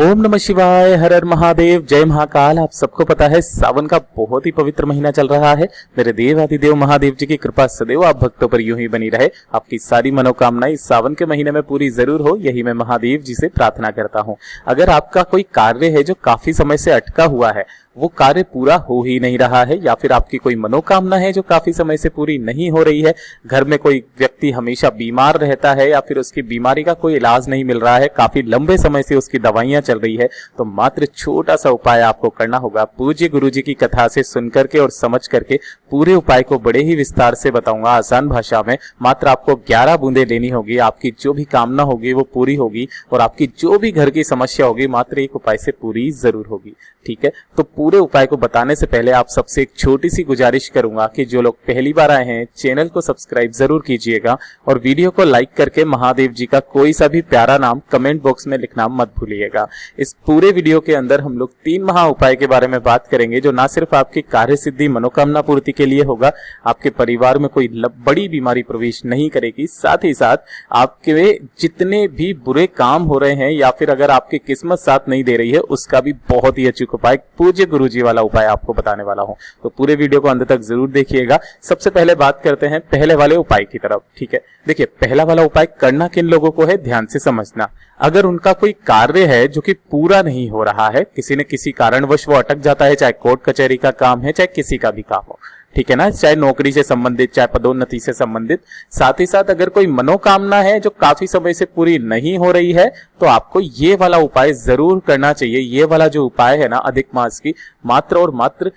ओम नमः शिवाय, हर हर महादेव, जय महाकाल। आप सबको पता है सावन का बहुत ही पवित्र महीना चल रहा है। मेरे देव आदिदेव महादेव जी की कृपा सदैव आप भक्तों पर यूं ही बनी रहे। आपकी सारी मनोकामनाएं इस सावन के महीने में पूरी जरूर हो, यही मैं महादेव जी से प्रार्थना करता हूं। अगर आपका कोई कार्य है जो काफी समय से अटका हुआ है, वो कार्य पूरा हो ही नहीं रहा है, या फिर आपकी कोई मनोकामना है जो काफी समय से पूरी नहीं हो रही है, घर में कोई व्यक्ति हमेशा बीमार रहता है या फिर उसकी बीमारी का कोई इलाज नहीं मिल रहा है, काफी लंबे समय से उसकी दवाइयां चल रही है, तो मात्र छोटा सा उपाय आपको करना होगा। पूज्य गुरु जी की कथा से सुन करके और समझ करके पूरे उपाय को बड़े ही विस्तार से बताऊंगा आसान भाषा में। मात्र आपको 11 बूंदे लेनी होगी, आपकी जो भी कामना होगी वो पूरी होगी और आपकी जो भी घर की समस्या होगी मात्र एक उपाय से पूरी जरूर होगी। ठीक है, तो पूरे उपाय को बताने से पहले आप सबसे एक छोटी सी गुजारिश करूंगा कि जो लोग पहली बार आए हैं चैनल को सब्सक्राइब जरूर कीजिएगा और वीडियो को लाइक करके महादेव जी का कोई सा भी प्यारा नाम कमेंट बॉक्स में लिखना मत भूलिएगा। इस पूरे वीडियो के अंदर हम लोग 3 महा उपाय के बारे में बात करेंगे जो ना सिर्फ आपकी कार्य सिद्धि मनोकामना पूर्ति के लिए होगा, आपके परिवार में कोई बड़ी बीमारी प्रवेश नहीं करेगी, साथ ही साथ आपके जितने भी बुरे काम हो रहे हैं या फिर अगर आपकी किस्मत साथ नहीं दे रही है उसका भी बहुत ही अचूक उपाय, पूज्य गुरुजी वाला उपाय आपको बताने वाला हूं। तो पूरे वीडियो को अंत तक जरूर देखिएगा। सबसे पहले बात करते हैं पहले वाले उपाय की तरफ। ठीक है, देखिए पहला वाला उपाय करना किन लोगों को है, ध्यान से समझना। अगर उनका कोई कार्य है जो कि पूरा नहीं हो रहा है, किसी न किसी कारणवश वो अटक जाता है, चाहे कोर्ट कचहरी का काम है, चाहे किसी का भी काम हो, ठीक है ना, चाहे नौकरी से संबंधित, चाहे पदोन्नति से संबंधित, साथ ही साथ अगर कोई मनोकामना है जो काफी समय से पूरी नहीं हो रही है, तो आपको ये वाला उपाय जरूर करना चाहिए। ये वाला जो उपाय है ना, अधिक मास की मात्र और मात्र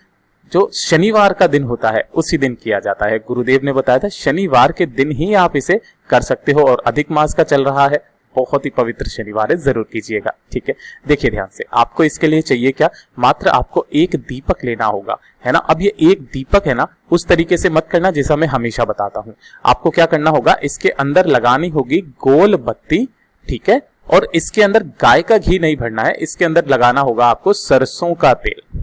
जो शनिवार का दिन होता है उसी दिन किया जाता है। गुरुदेव ने बताया था शनिवार के दिन ही आप इसे कर सकते हो और अधिक मास का चल रहा है, बहुत ही पवित्र शनिवार है, जरूर कीजिएगा। ठीक है, देखिए ध्यान से, आपको इसके लिए चाहिए क्या, मात्र आपको एक दीपक लेना होगा, है ना। अब ये एक दीपक है ना, उस तरीके से मत करना जैसा मैं हमेशा बताता हूं। आपको क्या करना होगा, इसके अंदर लगानी होगी गोल बत्ती, ठीक है, और इसके अंदर गाय का घी नहीं भरना है, इसके अंदर लगाना होगा आपको सरसों का तेल।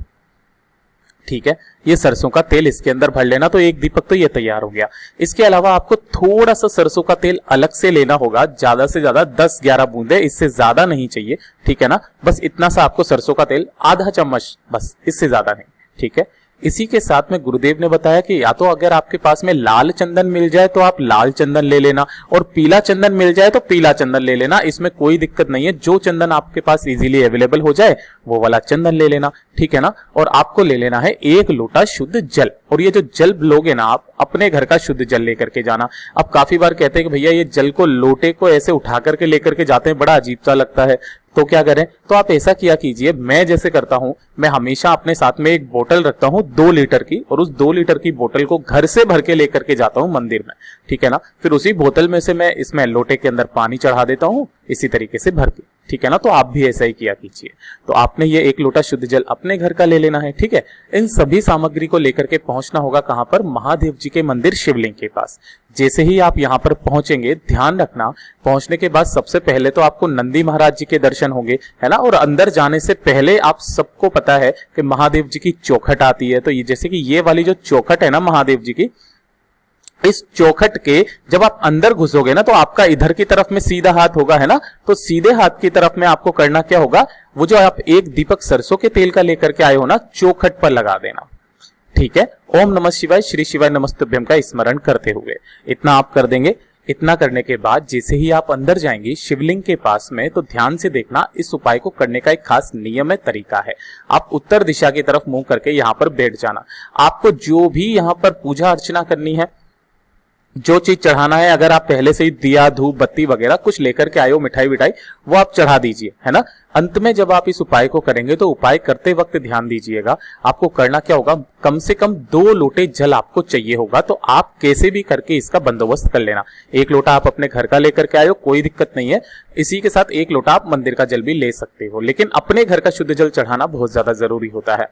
ठीक है, ये सरसों का तेल इसके अंदर भर लेना, तो एक दीपक तो ये तैयार हो गया। इसके अलावा आपको थोड़ा सा सरसों का तेल अलग से लेना होगा, ज्यादा से ज्यादा 10-11 बूंदे, इससे ज्यादा नहीं चाहिए। ठीक है ना, बस इतना सा आपको सरसों का तेल, आधा चम्मच बस, इससे ज्यादा नहीं। ठीक है, इसी के साथ में गुरुदेव ने बताया कि या तो अगर आपके पास में लाल चंदन मिल जाए तो आप लाल चंदन ले लेना, और पीला चंदन मिल जाए तो पीला चंदन ले लेना, इसमें कोई दिक्कत नहीं है। जो चंदन आपके पास इजीली अवेलेबल हो जाए वो वाला चंदन ले लेना, ठीक है ना। और आपको ले लेना है 1 लोटा शुद्ध जल, और ये जो जल लोगे ना आप, अपने घर का शुद्ध जल लेकर के जाना। अब काफी बार कहते हैं कि भैया ये जल को, लोटे को ऐसे उठा करके लेकर के जाते हैं, बड़ा अजीब सा लगता है, तो क्या करें, तो आप ऐसा किया कीजिए, मैं जैसे करता हूं, मैं हमेशा अपने साथ में एक बोतल रखता हूं 2 लीटर की, और उस 2 लीटर की बोतल को घर से भर के लेकर के जाता हूं मंदिर में, ठीक है ना। फिर उसी बोतल में से मैं इसमें लोटे के अंदर पानी चढ़ा देता हूं, इसी तरीके से भर के, ठीक है ना। तो आप भी ऐसा ही किया कीजिए। तो आपने ये 1 लोटा शुद्ध जल अपने घर का ले लेना है, ठीक है। इन सभी सामग्री को लेकर के पहुंचना होगा कहां पर, महादेव जी के मंदिर शिवलिंग के पास। जैसे ही आप यहां पर पहुंचेंगे, ध्यान रखना, पहुंचने के बाद सबसे पहले तो आपको नंदी महाराज जी के दर्शन होंगे, है ना। और अंदर जाने से पहले आप सबको पता है कि महादेव जी की चौखट आती है, तो ये जैसे कि ये वाली जो चौखट है ना महादेव जी की, इस चौखट के जब आप अंदर घुसोगे ना, तो आपका इधर की तरफ में सीधा हाथ होगा, है ना। तो सीधे हाथ की तरफ में आपको करना क्या होगा, वो जो आप एक दीपक सरसों के तेल का लेकर के आए हो ना, चौखट पर लगा देना, ठीक है। ओम नमः शिवाय, श्री शिवाय नमस्तुभ्यम का स्मरण करते हुए इतना आप कर देंगे। इतना करने के बाद जैसे ही आप अंदर जाएंगे शिवलिंग के पास में, तो ध्यान से देखना, इस उपाय को करने का एक खास नियम है, तरीका है। आप उत्तर दिशा की तरफ मुंह करके यहां पर बैठ जाना। आपको जो भी यहां पर पूजा अर्चना करनी है, जो चीज चढ़ाना है, अगर आप पहले से ही दिया, धूप, बत्ती वगैरह कुछ लेकर के आए हो, मिठाई विठाई, वो आप चढ़ा दीजिए, है ना। अंत में जब आप इस उपाय को करेंगे तो उपाय करते वक्त ध्यान दीजिएगा, आपको करना क्या होगा, कम से कम 2 लोटे जल आपको चाहिए होगा। तो आप कैसे भी करके इसका बंदोबस्त कर लेना। 1 लोटा आप अपने घर का लेकर के आए हो, कोई दिक्कत नहीं है, इसी के साथ 1 लोटा आप मंदिर का जल भी ले सकते हो, लेकिन अपने घर का शुद्ध जल चढ़ाना बहुत ज्यादा जरूरी होता है।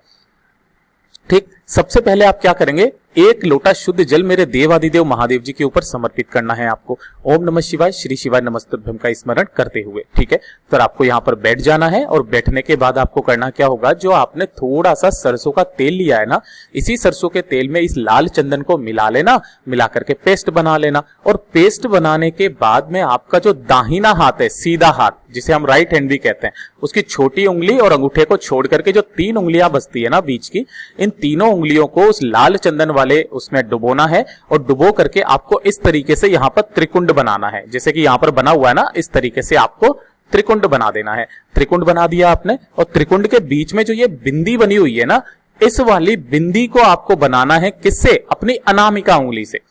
ठीक, सबसे पहले आप क्या करेंगे, एक लोटा शुद्ध जल मेरे देवादिदेव महादेव जी के ऊपर समर्पित करना है आपको। ओम नमः शिवाय, श्री शिवाय नमस्तुभ्यम का स्मरण करते हुए। ठीक है, फिर आपको यहाँ पर बैठ जाना है और बैठने के बाद आपको करना क्या होगा, जो आपने थोड़ा सा सरसों का तेल लिया है ना, इसी सरसों के तेल में इस लाल चंदन को मिला लेना, मिला करके पेस्ट बना लेना। और पेस्ट बनाने के बाद में आपका जो दाहिना हाथ है, सीधा हाथ जिसे हम राइट हैंड भी कहते हैं, उसकी छोटी उंगली और अंगूठे को छोड़ करके जो 3 उंगलियां बचती है ना बीच की, इन तीनों उंगलियों को उस लाल चंदन वाले उसमें डुबोना है। और डुबो करके आपको इस तरीके से यहाँ पर त्रिकुंड बनाना है, जैसे कि यहाँ पर बना हुआ है ना, इस तरीके से आपको त्रिकुंड बना देना है। त्रिकुंड बना दिया आपने, और त्रिकुंड के बीच में जो ये बिंदी बनी हुई है ना, इस वाली बिंदी को आपको बनाना है किससे, अपनी अनामिका उंगली से,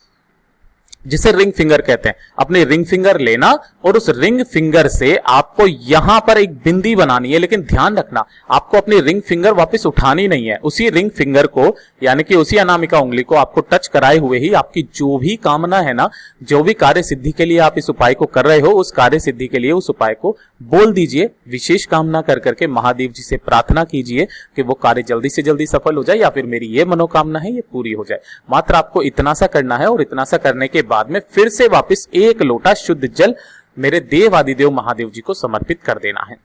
जिसे रिंग फिंगर कहते हैं। अपनी रिंग फिंगर लेना और उस रिंग फिंगर से आपको यहां पर एक बिंदी बनानी है। लेकिन ध्यान रखना, आपको अपनी रिंग फिंगर वापस उठानी नहीं है। उसी रिंग फिंगर को, यानी कि उसी अनामिका उंगली को आपको टच कराए हुए ही आपकी जो भी कामना है ना, जो भी कार्य सिद्धि के लिए आप इस उपाय को कर रहे हो, उस कार्य सिद्धि के लिए उस उपाय को बोल दीजिए। विशेष कामना कर करके महादेव जी से प्रार्थना कीजिए कि वो कार्य जल्दी से जल्दी सफल हो जाए, या फिर मेरी ये मनोकामना है ये पूरी हो जाए। मात्र आपको इतना सा करना है, और इतना सा करने के बाद में फिर से वापस एक लोटा शुद्ध जल मेरे देवादिदेव महादेव जी को समर्पित कर देना है।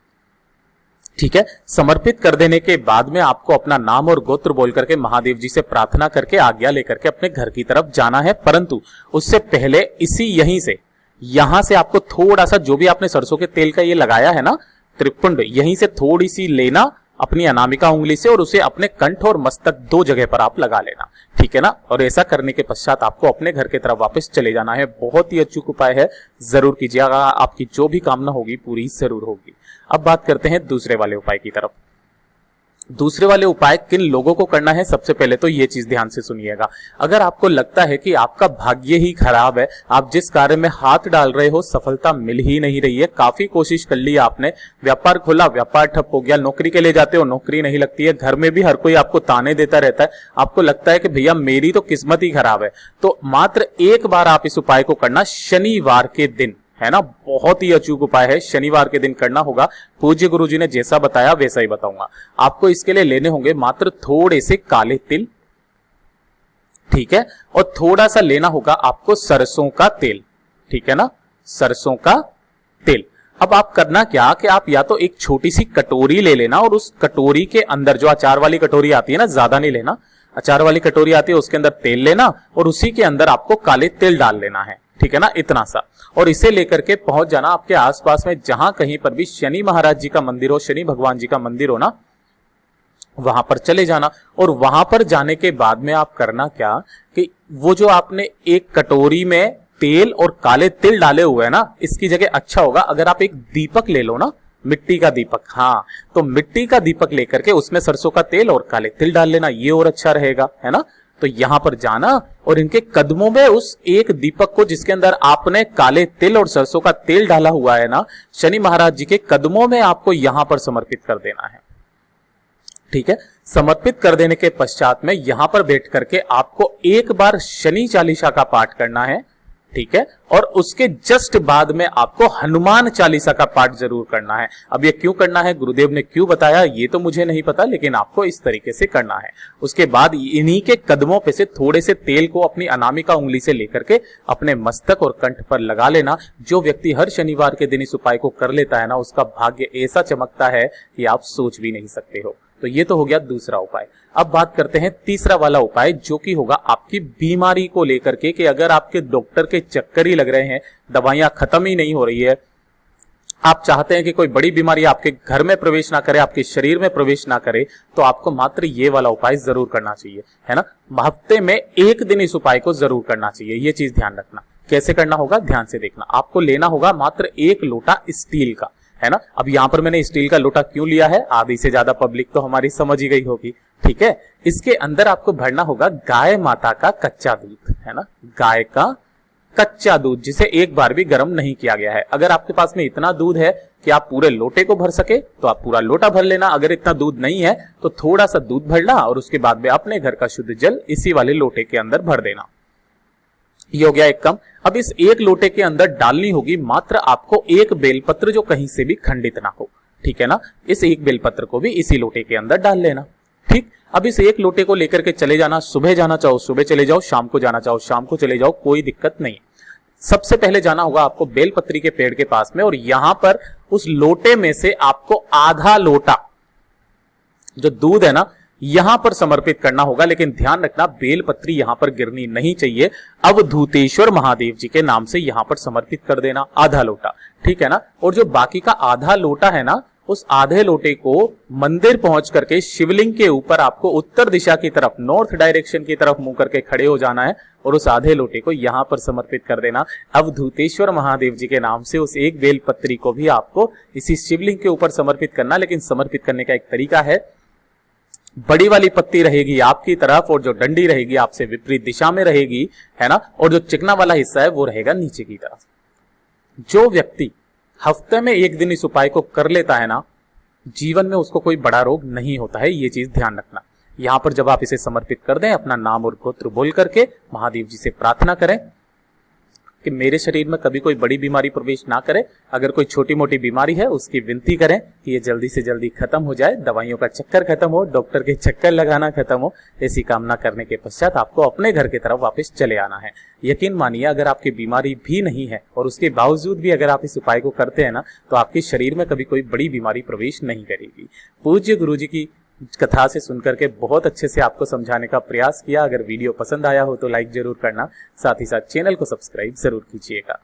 ठीक है, समर्पित कर देने के बाद में आपको अपना नाम और गोत्र बोल करके महादेव जी से प्रार्थना करके आज्ञा लेकर के अपने घर की तरफ जाना है। परंतु उससे पहले यहां से आपको थोड़ा सा, जो भी आपने सरसों के तेल का ये लगाया है ना त्रिपुंड, यहीं से थोड़ी सी लेना अपनी अनामिका उंगली से, और उसे अपने कंठ और मस्तक 2 जगह पर आप लगा लेना। ठीक है ना, और ऐसा करने के पश्चात आपको अपने घर की तरफ वापस चले जाना है। बहुत ही अचूक उपाय है, जरूर कीजिएगा, आपकी जो भी कामना होगी पूरी जरूर होगी। अब बात करते हैं दूसरे वाले उपाय की तरफ। दूसरे वाले उपाय किन लोगों को करना है, सबसे पहले तो ये चीज ध्यान से सुनिएगा। अगर आपको लगता है कि आपका भाग्य ही खराब है, आप जिस कार्य में हाथ डाल रहे हो सफलता मिल ही नहीं रही है, काफी कोशिश कर ली आपने, व्यापार खोला व्यापार ठप हो गया, नौकरी के लिए जाते हो नौकरी नहीं लगती है, घर में भी हर कोई आपको ताने देता रहता है, आपको लगता है कि भैया मेरी तो किस्मत ही खराब है, तो मात्र एक बार आप इस उपाय को करना शनिवार के दिन, है ना। बहुत ही अचूक उपाय है, शनिवार के दिन करना होगा। पूज्य गुरु जी ने जैसा बताया वैसा ही बताऊंगा। आपको इसके लिए लेने होंगे मात्र थोड़े से काले तिल, ठीक है, और थोड़ा सा लेना होगा आपको सरसों का तेल, ठीक है ना, सरसों का तेल। अब आप करना क्या कि आप या तो एक छोटी सी कटोरी ले लेना, और उस कटोरी के अंदर, जो अचार वाली कटोरी आती है ना, ज्यादा नहीं लेना, अचार वाली कटोरी आती है उसके अंदर तेल लेना, और उसी के अंदर आपको काले तिल डाल लेना है, ठीक है ना, इतना सा। और इसे लेकर के पहुंच जाना आपके आसपास में, जहां कहीं पर भी शनि महाराज जी का मंदिर हो, शनि भगवान जी का मंदिर हो ना, वहां पर चले जाना। और वहां पर जाने के बाद में आप करना क्या कि वो जो आपने एक कटोरी में तेल और काले तिल डाले हुए हैं ना, इसकी जगह अच्छा होगा अगर आप एक दीपक ले लो ना, मिट्टी का दीपक, हाँ, तो मिट्टी का दीपक लेकर के उसमें सरसों का तेल और काले तिल डाल लेना, ये और अच्छा रहेगा, है ना। तो यहां पर जाना और इनके कदमों में उस एक दीपक को, जिसके अंदर आपने काले तिल और सरसों का तेल डाला हुआ है ना, शनि महाराज जी के कदमों में आपको यहां पर समर्पित कर देना है। ठीक है, समर्पित कर देने के पश्चात में यहां पर बैठ करके आपको एक बार शनि चालीसा का पाठ करना है, ठीक है, और उसके जस्ट बाद में आपको हनुमान चालीसा का पाठ जरूर करना है। अब ये क्यों करना है, गुरुदेव ने क्यों बताया, ये तो मुझे नहीं पता, लेकिन आपको इस तरीके से करना है। उसके बाद इन्हीं के कदमों पे से थोड़े से तेल को अपनी अनामिका उंगली से लेकर के अपने मस्तक और कंठ पर लगा लेना। जो व्यक्ति हर शनिवार के दिन इस उपाय को कर लेता है ना, उसका भाग्य ऐसा चमकता है कि आप सोच भी नहीं सकते हो। तो ये तो हो गया दूसरा उपाय। अब बात करते हैं तीसरा वाला उपाय, जो कि होगा आपकी बीमारी को लेकर के, कि अगर आपके डॉक्टर के चक्कर ही लग रहे हैं, दवाइयां खत्म ही नहीं हो रही है, आप चाहते हैं कि कोई बड़ी बीमारी आपके घर में प्रवेश ना करे, आपके शरीर में प्रवेश ना करे, तो आपको मात्र ये वाला उपाय जरूर करना चाहिए, है ना। हफ्ते में एक दिन इस उपाय को जरूर करना चाहिए, ये चीज ध्यान रखना। कैसे करना होगा ध्यान से देखना। आपको लेना होगा मात्र 1 लोटा स्टील का, है ना। अब यहां पर मैंने स्टील का लोटा क्यों लिया है, आधी से ज्यादा पब्लिक तो हमारी समझ ही गई होगी, ठीक है। इसके अंदर आपको भरना होगा गाय माता का कच्चा दूध, है ना, गाय का कच्चा दूध, जिसे एक बार भी गर्म नहीं किया गया है। अगर आपके पास में इतना दूध है कि आप पूरे लोटे को भर सके तो आप पूरा लोटा भर लेना। अगर इतना दूध नहीं है तो थोड़ा सा दूध भरना, और उसके बाद में अपने घर का शुद्ध जल इसी वाले लोटे के अंदर भर देना। ये हो गया एक कम। अब इस 1 लोटे के अंदर डालनी होगी मात्र आपको 1 बेलपत्र, जो कहीं से भी खंडित ना हो, ठीक है ना। इस 1 बेलपत्र को भी इसी लोटे के अंदर डाल लेना, ठीक। अब इस एक लोटे को लेकर के चले जाना, सुबह जाना चाहो सुबह चले जाओ, शाम को जाना चाहो शाम को चले जाओ, कोई दिक्कत नहीं। सबसे पहले जाना होगा आपको बेलपत्री के पेड़ के पास में, और यहां पर उस लोटे में से आपको आधा लोटा जो दूध है ना यहां पर समर्पित करना होगा। लेकिन ध्यान रखना बेलपत्री यहां पर गिरनी नहीं चाहिए। अवधूतेश्वर महादेव जी के नाम से यहां पर समर्पित कर देना आधा लोटा, ठीक है ना। और जो बाकी का आधा लोटा है ना, उस आधे लोटे को मंदिर पहुंच करके शिवलिंग के ऊपर आपको उत्तर दिशा की तरफ, नॉर्थ डायरेक्शन की तरफ मुंह करके खड़े हो जाना है, और उस आधे लोटे को यहां पर समर्पित कर देना अवधूतेश्वर महादेव जी के नाम से। उस एक बेलपत्री को भी आपको इसी शिवलिंग के ऊपर समर्पित करना। लेकिन समर्पित करने का एक तरीका है, बड़ी वाली पत्ती रहेगी आपकी तरफ और जो डंडी रहेगी आपसे विपरीत दिशा में रहेगी, है ना, और जो चिकना वाला हिस्सा है वो रहेगा नीचे की तरफ। जो व्यक्ति हफ्ते में एक दिन इस उपाय को कर लेता है ना, जीवन में उसको कोई बड़ा रोग नहीं होता है, ये चीज ध्यान रखना। यहां पर जब आप इसे समर्पित कर दें, अपना नाम और गोत्र बोल करके महादेव जी से प्रार्थना करें कि मेरे शरीर में कभी कोई बड़ी बीमारी प्रवेश ना करे। अगर कोई छोटी मोटी बीमारी है उसकी विनती करें कि ये जल्दी से जल्दी खत्म हो जाए, दवाइयों का चक्कर खत्म हो, डॉक्टर के चक्कर लगाना खत्म हो। ऐसी कामना करने के पश्चात आपको अपने घर की तरफ वापस चले आना है। यकीन मानिए, अगर आपकी बीमारी भी नहीं है और उसके बावजूद भी अगर आप इस उपाय को करते हैं ना, तो आपके शरीर में कभी कोई बड़ी बीमारी प्रवेश नहीं करेगी। पूज्य गुरु जी की कथा से सुनकर के बहुत अच्छे से आपको समझाने का प्रयास किया। अगर वीडियो पसंद आया हो तो लाइक जरूर करना, साथ ही साथ चैनल को सब्सक्राइब जरूर कीजिएगा।